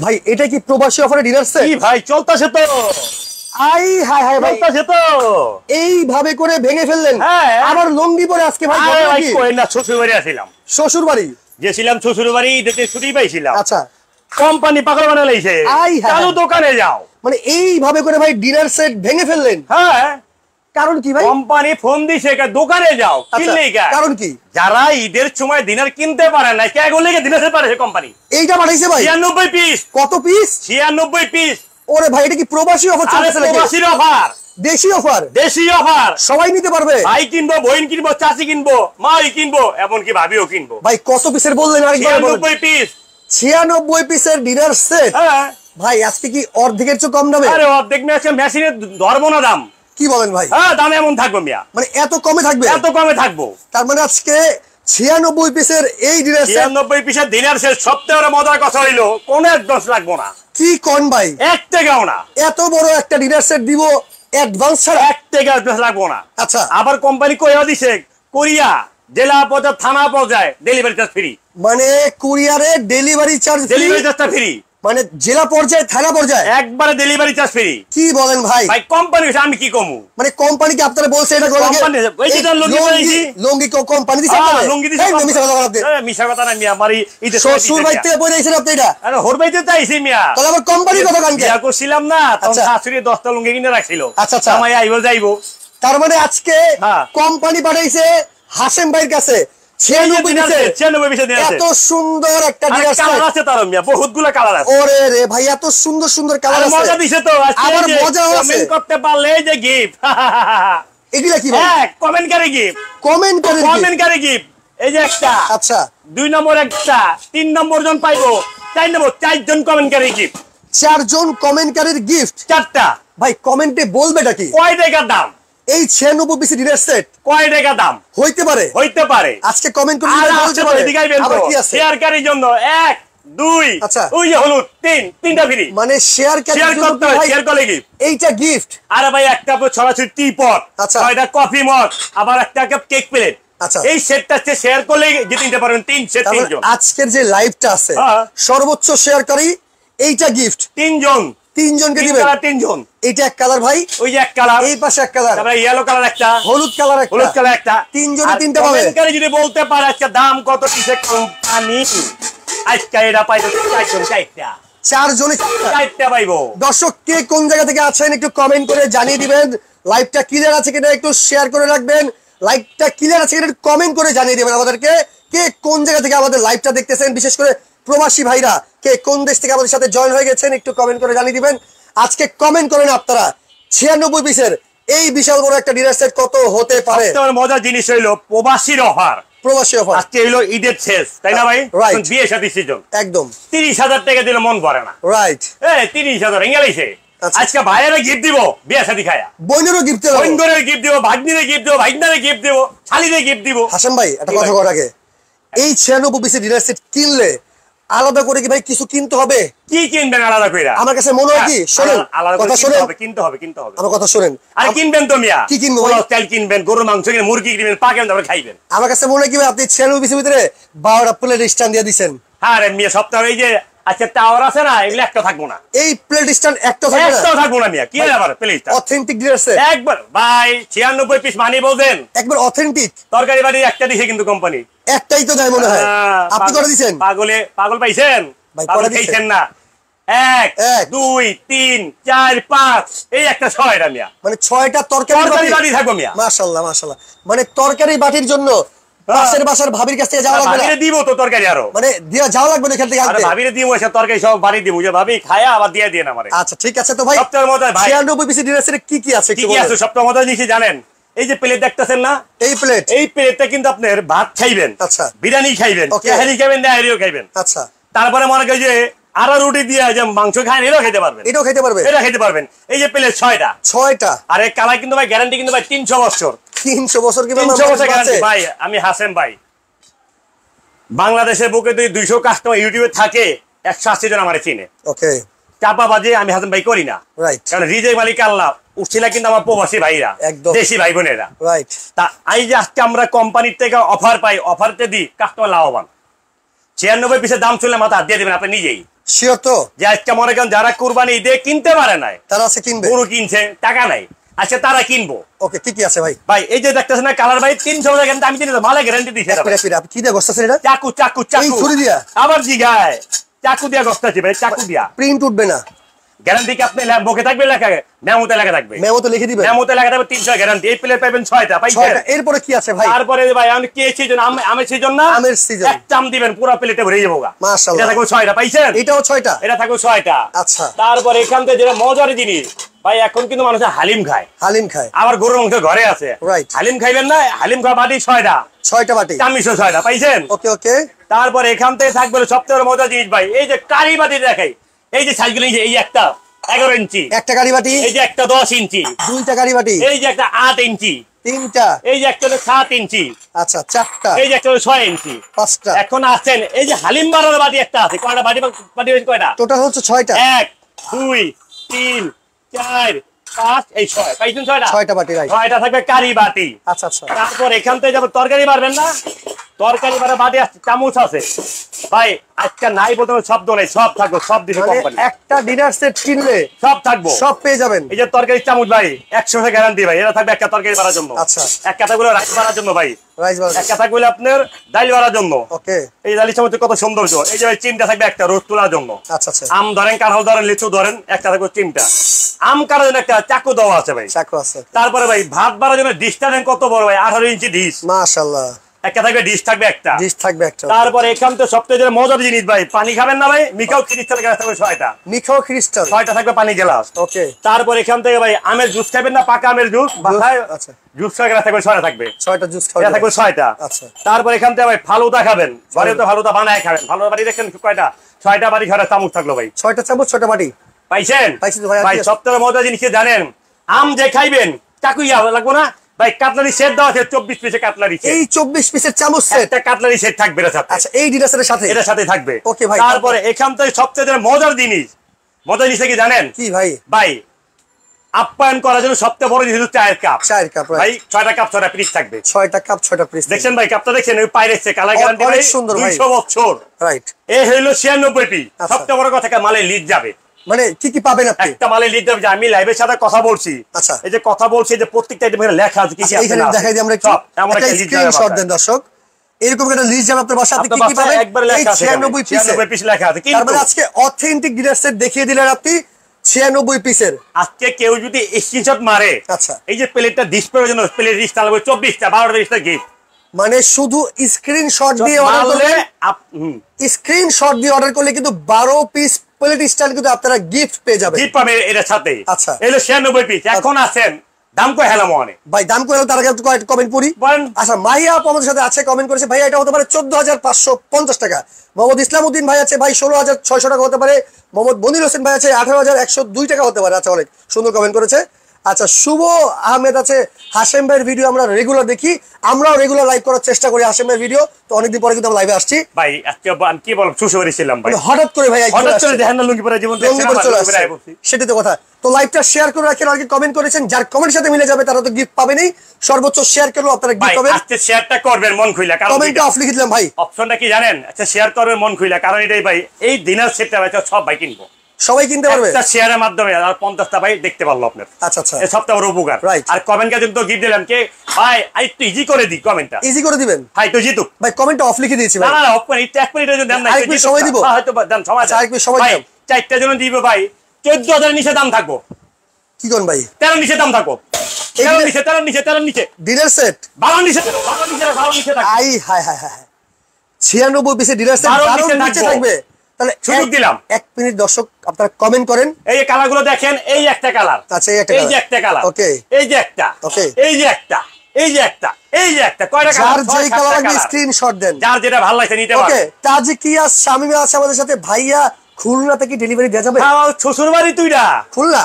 ভাই এটা কি প্রবাসী অফারে ডিনার সেট? কি ভাই চলতেছে তো। আই হাই হাই ভাই, চলতেছে তো। এইভাবে করে ভেঙে ফেললেন। আবার লঙ্গি পরে আজকে ভাই ভাই কই না, শ্বশুর বাড়ি আসিলাম। শ্বশুর বাড়ি গেছিলাম, শ্বশুর বাড়ি দেখতে ছুটি পাইছিলাম। আচ্ছা, কোম্পানি পাগল বানাই লাইছে। চালু দোকানে যাও। মানে এইভাবে করে ভাই ডিনার সেট ভেঙে ফেললেন? হ্যাঁ। কারণ কি ভাই? কোম্পানি ফোন দিছে দোকানে যাও, কিনলেই কা। কারণ কি? যারা ঈদের সময় ডিনার কিনতে পারে না, কে গলে ডিনার সেট পারে কোম্পানি। এইটা বানাইছে ভাই 96 পিস। কত পিস? 96 পিস। ওরে ভাই এটা কি প্রবাসী অফার চলতেছে নাকি? প্রবাসীর অফার, দেশি অফার। দেশি অফার, সবাই নিতে পারবে। ভাই কিনবো, বোন কিনবো, চাচি কিনবো, মাই কিনবো, এমনকি ভাবিও কিনবো। ভাই কত পিসের বললেন আরেকবার? 96 পিস। 96 পিসের ডিনার সেট। হ্যাঁ ভাই আজকে কি অর্ধেকের চেয়ে কম দামে? আরে অর্ধেক মেশিনের ধরবো না দাম। কি বলেন ভাই? হ্যাঁ দাম এমন থাকবো মিয়া। মানে এত কমে থাকবে? এত কমে থাকবো। তার মানে আজকে 96 পিসের এই ডিনার সেট, 96 পিসের ডিনার সেট। সবথেকে মজার কথা হইলো কোনো অ্যাডভান্স লাগবো না। কি কোন ভাই? 1 টাকাও না। এত বড় একটা ডিনার সেট দিব অ্যাডভান্স ছাড়া? 1 টাকা অ্যাডভান্স লাগবো না। আচ্ছা, আবার কোম্পানি কইয়া দিছে কোরিয়া জেলা পর্যায়ে, থানা পর্যায়ে ডেলিভারি চার্জ ফ্রি। মানে কুরিয়ারে ডেলিভারি চার্জ ফ্রি? ডেলিভারি চার্জটা ফ্রি। মানে জেলা পর্যায়ে, থানা পর্যায়ে একবারে ডেলিভারি চার্জ ফ্রি। কি বলেন ভাই? ভাই কোম্পানি আমি কি কমু? মানে কোম্পানি কি আপনারা বলছে এটা গলাকে? কোম্পানি ওই যে লঙ্গি পরাইছি। লঙ্গি কোম্পানি দিছে আপনারা? লঙ্গি দিছে। এই মিছা কথা বলতে। মিছা কথা না মিয়া, আমারই ঈদের শ্বশুর বাড়ি থেকে পরে আইছেন আপনি এটা? আরে হোর বাইতে চাইছি মিয়া। তাহলে আবার কোম্পানির কথা কান কে? বিয়া করছিলাম না, তখন শাশুড়ি 10টা লুঙ্গি কিনে রাখছিল। আচ্ছা আচ্ছা, আমায় আইবো যাইবো। তার মানে আজকে কোম্পানি পাঠাইছে হাসেম ভাইয়ের কাছে 96 পিসের এত সুন্দর একটা ডিনার সেট। কালার আছে তার মিয়া, বহুতগুলো কালার আছে। ওরে রে ভাই এত সুন্দর সুন্দর কালার আছে। মজা দিছে তো আজকে। আবার মজা আছে। কমেন্ট করতে পারলে এই যে গিফট। এগুলা কি ভাই? হ্যাঁ কমেন্টকারী গিফট। কমেন্টকারী গিফট। এই যে একটা। আচ্ছা, 2 নম্বর একটা, 3 নম্বর জন পাইবো, 4 নম্বর 4 জন কমেন্টকারী গিফট। 4 জন কমেন্টকারীর গিফট। 4টা। ভাই কমেন্টে বলবেটা কি? কয় টাকা দাম? এই 96 পিস ডিনার সেট কয় টাকা দাম হইতে পারে? হইতে পারে। আজকে কমেন্ট করে বলতে পারে। আবার কি আছে? শেয়ারকারীর জন্য 1 2 আচ্ছা, ওই যে হলুদ 3টা ফ্রি। মানে শেয়ারকারীর জন্য ভাই শেয়ার করলে গিফট। এইটা গিফট। আরে ভাই একটা ছড়াছড়ি টি পট, আচ্ছা, 6টা কফি মগ, আবার একটা কাপ কেক প্লেট। আচ্ছা, এই সেটটা শেয়ার করলে জিতে নিতে পারবেন 3 সেট 3 জন। আজকের যে লাইভটা আছে সর্বোচ্চ শেয়ারকারী এইটা গিফট 3 জন। 3 জনকে দিবেন? 3 জন। এইটা এক কালার ভাই, ওই যে এক কালার, এই পাশে এক কালার, তারপরে ইয়েলো কালার একটা, হলুদ কালার একটা, হলুদ কালার একটা। 3 জনে 3টা পাবে। কমেন্টকারী যদি বলতে পারে আজকে দাম কত কিসে কোম্পানি, আজকে এটা পাইতো 4 জন 4টা। 4 জনে 4টা পাইবো। দর্শক কে কোন জায়গা থেকে আছেন একটু কমেন্ট করে জানিয়ে দিবেন। লাইভটা ক্লিয়ার আছে কিনা একটু শেয়ার করে রাখবেন। লাইভটা ক্লিয়ার আছে কিনা একটু কমেন্ট করে জানিয়ে দিবেন আমাদেরকে। কে কোন জায়গা থেকে আমাদের লাইভটা দেখতেছেন, বিশেষ করে প্রবাসী ভাইরা কে কোন দেশ থেকে আমাদের সাথে জয়েন হয়ে গেছেন একটু কমেন্ট করে জানিয়ে দিবেন। আজকে কমেন্ট করেন আপনারা 96 পিসের এই বিশাল বড় একটা ডিনার সেট কত হতে পারে। সবচেয়ে মজার জিনিস হইলো প্রবাসীর অফার। প্রবাসী অফার আজকে হইলো ঈদের শেষ, তাই না ভাই? বিয়ে শাদী সিজন। একদম 30,000 টাকা দিলে মন ভরে না। রাইট। 30,000 ইংলিশে আজকে ভাইয়েরা গিফট দিব, বিয়ে শাদী খায়া। বোনেরও গিফট দেব, বোনগরের গিফট দিব, ভাগ্নিরে গিফট দিব, ভাগ্নারে গিফট দিব, শালীরে গিফট দিব। হাসান ভাই একটা কথা করার আগে, এই 96 পিসের ডিনার সেট কিনলে আলাদা করে কি ভাই কিছু কিনতে হবে? কি কিনবেন আলাদা কইরা? আমার কাছে মনে হয় কি, শুনুন কথা শুনুন, কিনতে হবে আমার কথা শুনেন। আর কিনবেন তো মিয়া, কি কিনবো? চাল কিনবেন, গরুর মাংস কিনবেন, মুরগি কিনবেন, পাকেন তারপরে খাইবেন। আমার কাছে মনে হয় কি ভাই আপনি 96 পিসের ভিতরে 12টা প্লেট স্ট্যান্ড দিয়ে দিবেন। হ্যাঁ রে মিয়া, সপ্তাহে এই যে আচ্ছা টাওয়ার আছে না, এগুলো একটা থাকবো না। এই প্লেট স্ট্যান্ড একটা থাকবে না? একটা থাকবো না মিয়া। কি আবার প্লেটটা অথেন্টিক ডিনার সেট একবার ভাই 96 পিস মানি বলছেন, একবার অথেন্টিক। তরকারি বাড়ি একটা দিছে কিন্তু কোম্পানি একটাই তো দেয় মনে হয়। আপনি করে দিবেন? পাগল পাইছেন ভাই, পাগল খাইছেন না। 1 2 3 4 5 এই একটা 6টা মিয়া, মানে 6টা তরকারি বাড়ি থাকবো মিয়া। মাশাআল্লাহ মাশাআল্লাহ। মানে তরকারি বাটির জন্য পাশের বাসার ভাবির কাছ থেকে যাওয়া লাগবে না? ভাবিরে দিব তো তরকারি, আরো মানে দিয়া যাওয়া লাগবে না এখান থেকে আনতে? আরে ভাবিরে দিব, এসব তরকারি সব বাড়ি দিব, যে ভাবি খায়া আবার দিয়ে দেন আমারে। আচ্ছা ঠিক আছে। তো ভাই সপ্তাহের মধ্যে ভাই 96 পিসের ডিনার সেটে কি কি আছে কি কি আছে? সপ্তাহের মধ্যে জিনিস জানেন? এই যে প্লেট দেখতেছেন না, এই প্লেটটা কিন্তু আপনার ভাত খাইবেন, আচ্ছা, বিরিয়ানি খাইবেন, তেহারি খাইবেন, নেহারিও খাইবেন, আচ্ছা, তারপরে মনে করেন যে আরা রুটি দিয়ে যে মাংস খায় এটাও খেতে পারবেন, এটাও খেতে পারবে, এটা খেতে পারবেন। এই যে প্লেট 6টা। আর এই কালার কিন্তু ভাই গ্যারান্টি কিন্তু ভাই 300 বছর। 300 বছর কি 300 বছর গ্যারান্টি ভাই। আমি হাসেম ভাই, বাংলাদেশের বুকে যদি 200 কাস্টমার ইউটিউবে থাকে 180 জন আমারে চিনে। ওকে, চাপাবাজি আমি হাসেম ভাই করি না, রাইট। কারণ রিজেক মালিক আল্লাহ উঠছিল কিন্তু আমার প্রবাসী ভাইরা, দেশি ভাই বোনেরা, রাইট। তা এই যে আজকে আমরা কোম্পানির থেকে অফার পাই, অফারতে দিই কাস্টমার লাভবান। 96 পিসের দাম শুনলে মাথা হাত দিয়ে দেবেন আপনি নিজেই। শিওর তো? যে আজকে মনে করেন যারা কুরবানি ঈদে কিনতে পারে নাই, তারা আছে কিনবে, গরু কিনছে টাকা নাই, আজকে তারা কিনবো। ওকে, কি কি আছে ভাই? ভাই এই যে দেখতেছেন না কালার, ভাই 300 টাকা কিন্তু আমি চিনি মালে গ্যারান্টি দিছি। আপনি কি দিয়ে বসতেছেন এটা? চাকু চাকু এই চাকু ছুরি দিয়া? আবার জিগায় চাকু দিয়া গস্তাছি ভাই, চাকু দিয়া। প্রিন্ট উঠবে না? গ্যারান্টি কি আপনি বুকে থাকবে লেখা, মেমোতে লেখা থাকবে, মেমোতে লিখে দিবেন? মেমোতে লেখা থাকবে 300 গ্যারান্টি। এই প্লেট পাবেন 6টা পাইছেন। এরপরে কি আছে ভাই? তারপরে ভাই আমি কি সিজন, আমের সিজন না, আমের সিজন, এক চাম দিবেন পুরো প্লেটে ভরে যাবো। মাশাআল্লাহ, এটা থাকবে 6টা পাইছেন। এটাও 6টা? এটা থাকবে 6টা। আচ্ছা, তারপরে এখান থেকে যেটা মজার জিনিস ভাই, এখন কিন্তু মানুষ হালিম খায়, হালিম খায়, আবার গরুর মাংস ঘরে আছে, রাইট। হালিম খাইবেন না, হালিম খাওয়া বাটি 6টা, 6টা বাটি, চামিশো 6টা পাইছেন। ওকে ওকে। তারপরে এখান থেকে থাকবে সবথেকে বড় মজার জিনিস ভাই, এই যে কারি বাটি দেখাই, এই যে সাইজগুলো, এই যে একটা 11 ইঞ্চি একটা কারি বাটি, এই যে একটা 10 ইঞ্চি, দুইটা কারি বাটি, এই যে একটা 8 ইঞ্চি, তিনটা, এই যে একটা 7 ইঞ্চি, আচ্ছা চারটা, এই যে একটা 6 ইঞ্চি, পাঁচটা। এখন আসছেন এই যে হালিম বাড়ার বাটি একটা আছে, কয়টা বাটি, বাটি হয়েছে কয়টা? টোটাল হচ্ছে 6টা। 1 2 3 4 5 এই 6 পাইছেন 6টা, 6টা বাটি, রাইট। 6টা থাকবে কারি বাটি। আচ্ছা আচ্ছা। তারপর এখান থেকে যাবো তরকারি বাড়বেন না, তরকারি বাড়া বাটি আছে, চামচ আছে ভাই, আজকে নাই বলতে শব্দ নেই, সব থাকবো, সব দিছে কোম্পানি। একটা ডিনার সেট কিনলে সব থাকবো, সব পেয়ে যাবেন। এই যে তরকারি চামচ ভাই 100 গ্যারান্টি ভাই, এটা থাকবে একটা তরকারি বাড়ার জন্য, আচ্ছা, এক কাটাগুলো রাইস বাড়ার জন্য ভাই, রাইস বাড়ার, এক কাটাগুলো আপনার ডাল বাড়ার জন্য। ওকে, এই ডালি চামচ কত সৌন্দর্য। এই যে ভাই চিমটা থাকবে একটা রোজ তোলার জন্য, আচ্ছা আচ্ছা, আম ধরেন, কাঁঠাল ধরেন, লিচু ধরেন, একটা থাকবে চিমটা। আম কাটার জন্য একটা চাকু দেওয়া আছে ভাই। চাকু আছে। তারপরে ভাই ভাত বাড়ার জন্য ডিশটা দেন কত বড় ভাই, 18 ইঞ্চি ডিশ, মাশাআল্লাহ, একটা থাকবে ডিশ থাকবে একটা, ডিশ থাকবে একটা। তারপরে এখান থেকে সবচেয়ে যেটা মজার জিনিস ভাই, পানি খাবেন না ভাই, মিখাও ক্রিস্টাল গ্লাস থাকবে 6টা, মিখাও ক্রিস্টাল, 6টা থাকবে পানি গ্লাস, ওকে। তারপর এখান থেকে ভাই আমের জুস খাবেন না, পাকা আমের জুস বাসায়, আচ্ছা, জুস গ্লাস থাকবে 6টা থাকবে, 6টা জুস এটা থাকবে 6টা। আচ্ছা, তারপর এখান থেকে ভাই ফালুদা খাবেন, ঘরে তো ফালুদা বানায় খাবেন, ফালুদা বাড়ি দেখেন কয়টা, 6টা বাড়ি ঘরে চামচ থাকলো ভাই, 6টা চামচ, 6টা বাটি পাইছেন পাইছি তো ভাই। ভাই সবথেকে মজার জিনিস কি জানেন, আম যে খাইবেন চাকুইয়া লাগবো না ভাই, কাটলারি সেট দেওয়া আছে 24 পিসের কাটলারি সেট, এই 24 পিসের চামচ সেট, একটা কাটলারি সেট থাকবে এর সাথে। আচ্ছা, এই ডিনার সেটের সাথে, এটার সাথে থাকবে, ওকে ভাই। তারপরে এখান থেকে সবচেয়ে যেটা মজার জিনিস, মজার জিনিস কি জানেন কি ভাই? ভাই আপ্যায়ন করার জন্য সবচেয়ে বড় জিনিস হচ্ছে চায়ের কাপ, চায়ের কাপ, ভাই 6টা কাপ 6টা পিস থাকবে, 6টা কাপ 6টা পিস। দেখছেন ভাই কাপটা দেখছেন, ওই পাইরেছে কালার গ্যারান্টি ভাই, অনেক সুন্দর ভাই, 200 বছর, রাইট। এই হইলো 96 পিস। আচ্ছা। সবচেয়ে বড় কথা মালে লিড যাবে, মানে কি কি পাবেন আপনি? একটা মালে লিড যাবে, যে আমি লাইভের সাথে কথা বলছি, আচ্ছা, এই যে কথা বলছি, যে প্রত্যেকটা আইটেম এখানে লেখা আছে কি কি আছে এখানে না আছে। দেখাই দিই আমরা একটু, সব এমন একটা একটা লিড যাবে স্ক্রিনশট দেন দর্শক, এরকম একটা লিস্ট যাবে আপনার বাসায়, আপনি কি কি পাবেন? একবার এই লেখা আছে 96 পিসে, 96 পিস লেখা আছে। তার কিন্তু মানে আজকে অথেন্টিক ডিনার সেট দেখিয়ে দিলেন আপনি 96 পিসের। আজকে কেউ যদি স্ক্রিনশট মারে, আচ্ছা, এই যে প্লেটটা ডিসপ্লের জন্য প্লেট ডিশ চালাবে 24টা 12টা ডিশটা গিফট, মানে শুধু স্ক্রিনশট দিয়ে অর্ডার করলে, স্ক্রিনশট দিয়ে অর্ডার করলে কিন্তু 12 পিস প্লেট স্টাইল কিন্তু আপনারা গিফট পেয়ে যাবেন, গিফট পাবে এর সাথে। আচ্ছা, এলো 96 পিস, এখন আছেন দাম কয় হেলা মনে ভাই দাম করে তার আগে কয়েকটা কমেন্ট পড়ি। বলেন। আচ্ছা, মাহিয়া আপু আমাদের সাথে আছে, কমেন্ট করেছে ভাই এটা হতে পারে 14,550 টাকা। মোহাম্মদ ইসলাম উদ্দিন ভাই আছে, ভাই 16,600 টাকা হতে পারে। মোহাম্মদ মনির হোসেন ভাই আছে 18,102 টাকা হতে পারে। আচ্ছা, অনেক সুন্দর কমেন্ট করেছে। আচ্ছা, শুভ আহমেদ আছে, হাশেম ভাইয়ের ভিডিও আমরা রেগুলার দেখি, আমরাও রেগুলার লাইভ করার চেষ্টা করি হাশেম ভাইয়ের ভিডিও, তো অনেকদিন পরে কিন্তু আমরা লাইভে আসছি ভাই। আজকে আমি কি বলবো, শ্বশুর ছিলাম ভাই, হঠাৎ করে ভাই, হঠাৎ করে দেখেন না লুঙ্গি পরে জীবন চলে আসছে, সেটাই তো কথা। তো লাইভটা শেয়ার করে রাখেন, আর কি কমেন্ট করেছেন, যার কমেন্টের সাথে মিলে যাবে তারা তো গিফট পাবেনই, সর্বোচ্চ শেয়ার করলেও আপনারা গিফট পাবেন। আজকে শেয়ারটা করবেন মন খুইলা, কারণ কমেন্টটা অফ লিখে দিলাম ভাই, অপশনটা কি জানেন? আচ্ছা, শেয়ার করবেন মন খুইলা, কারণ এটাই ভাই, এই ডিনার সেটটা ভাই সব ভাই কিনবো, সবাই কিনতে পারবে একটা শেয়ারের মাধ্যমে, আর 50টা ভাই দেখতে পারলো আপনার। আচ্ছা আচ্ছা, এই সবটা বড় উপকার, রাইট। আর কমেন্ট কে কিন্তু গিফট দিলাম কে ভাই, একটু ইজি করে দি কমেন্টটা, ইজি করে দিবেন ভাই তো জিতুক ভাই, কমেন্টটা অফ লিখে দিয়েছি না ভাই। না অফ করে এক মিনিটের জন্য দেন না, আরেক মিনিট সময় দিব, হয়তো দেন সময়, আরেক মিনিট সময় ভাই দিলাম, 4টা জন দিব ভাই, 14,000 নিচে দাম থাকবো, কি কোন ভাই 13 নিচে দাম থাকবো, 13 নিচে 13 নিচে 13 নিচে ডিনার সেট 12 নিচে 12 নিচে 12 নিচে থাকবে, আই হাই হাই হাই 96 পিসের ডিনার সেট 12 নিচে থাকবে। তাহলে সুযোগ দিলাম, 1 মিনিট দর্শক আপনারা কমেন্ট করেন। এই কালারগুলো দেখেন, এই একটা কালার, আচ্ছা, এই একটা এই যে একটা কালার, ওকে, এই যে একটা, ওকে, এই যে একটা, এই যে একটা, এই যে একটা, কয়টা যার কালার? যেই কালার লাগবে স্ক্রিনশট দেন, যার যেটা ভালো লাগছে নিতে ওকে। পারবে। তাজিকিয়া শামিমা আছে আমাদের সাথে, ভাইয়া খুলনা থেকে ডেলিভারি দেওয়া যাবে? হ্যাঁ, শ্বশুর বাড়ি তুইরা, খুলনা,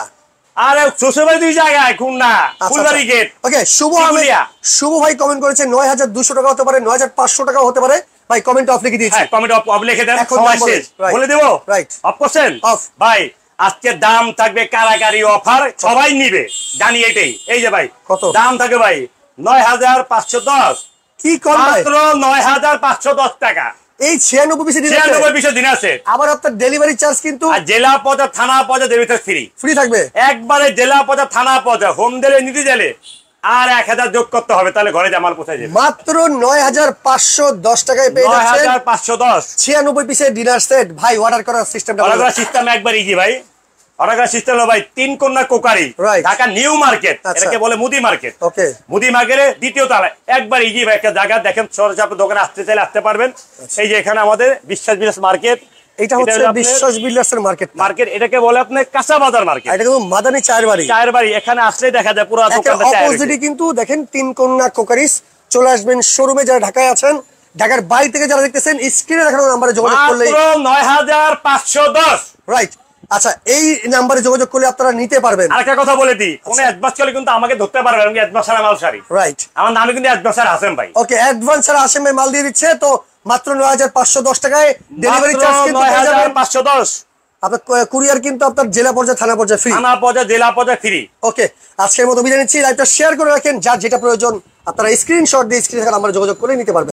আরে শ্বশুর বাড়ি তুই জায়গায় খুলনা, ফুলবাড়ি গেট। ওকে, শুভ আহমেদ, শুভ ভাই কমেন্ট করেছে 9,200 টাকা হতে পারে, 9,500 টাকা হতে পারে। ভাই কমেন্ট অফ লিখে দিয়েছি, হ্যাঁ, কমেন্ট অফ লিখে দেন, এখন সময় দাম বলেন, শেষ, রাইট, বলে দেবো, রাইট, অফ করছেন অফ। ভাই আজকে দাম থাকবে কারাকারি অফার, সবাই নিবে জানি এটাই। এই যে ভাই কত দাম থাকে ভাই, 9,510, কি কোন ভাই, মাত্র 9,510 টাকা, এই 96 পিসের ডিনার 96 পিসের ডিনার সেট। আবার আপনার ডেলিভারি চার্জ কিন্তু আর জেলা পর্যায়ে থানা পর্যায়ে ডেলিভারি ফ্রি। ফ্রি থাকবে একবারে জেলা পর্যায়ে থানা পর্যায়ে হোম ডেলিভারি নিতে গেলে আর 1000 যোগ করতে হবে, তাহলে ঘরে জামাল পৌঁছে যাবে। মাত্র 9510 টাকায় পেয়ে যাচ্ছেন 9510 96 পিসের ডিনার সেট। ভাই অর্ডার করার সিস্টেমটা অর্ডার করার সিস্টেম একবার ইজি ভাই। অর্ডার করার সিস্টেম হলো ভাই 3 কন্যা crockery, Right. Dhaka new market, আচ্ছা। এটাকে বলে মুদি মার্কেট। ওকে মুদি মার্কেটের দ্বিতীয় তলায় একবার ইজি ভাই একটা জায়গা দেখেন, সরাসরি আপনি দোকানে আসতে চাইলে আসতে পারবেন। এই যে এখানে আমাদের বিশ্বাস বিলাস মার্কেট, এটা হচ্ছে বিশ্বাস বিল্ডার্সের মার্কেট। মার্কেট এটাকে বলে আপনি কাঁচা বাজার মার্কেট। এটা কিন্তু মাদানী চায়ের বাড়ি। চায়ের বাড়ি, এখানে আসলে দেখা যায় পুরো দোকানটা চায়ের অপোজিটে কিন্তু দেখেন 3 কন্যা কোকারিস। চলে আসবেন শোরুমে যারা ঢাকায় আছেন, ঢাকার বাইরে থেকে যারা দেখতেছেন স্ক্রিনে দেখানো নম্বরে যোগাযোগ করলেই মাত্র 9510। রাইট। আচ্ছা এই নম্বরে যোগাযোগ করলে আপনারা নিতে পারবেন। আরেকটা কথা বলে দিই, কোন অ্যাডভান্স করলে কিন্তু আমাকে ধরতে পারবেন, আমি অ্যাডভান্স ছাড়া মাল সারি। রাইট। আমার নামে কিন্তু অ্যাডভান্স ছাড়া হাসেম ভাই। ওকে অ্যাডভান্স ছাড়া হাসেম ভাই মাল দিয়ে দিচ্ছে, তো মাত্র 9510 টাকায় ডেলিভারি মাত্র চার্জ কিন্তু পেয়ে যাবেন। 9510। আপনার কুরিয়ার কিন্তু আপনার জেলা পর্যায়ে থানা পর্যায়ে ফ্রি। থানা পর্যায়ে জেলা পর্যায়ে ফ্রি। ওকে আজকের মতো বিদায় নিচ্ছি। লাইভটা শেয়ার করে রাখেন, যার যেটা প্রয়োজন আপনারা স্ক্রিনশট দিয়ে স্ক্রিনে থাকা নাম্বারে যোগাযোগ করে নিতে পারবেন।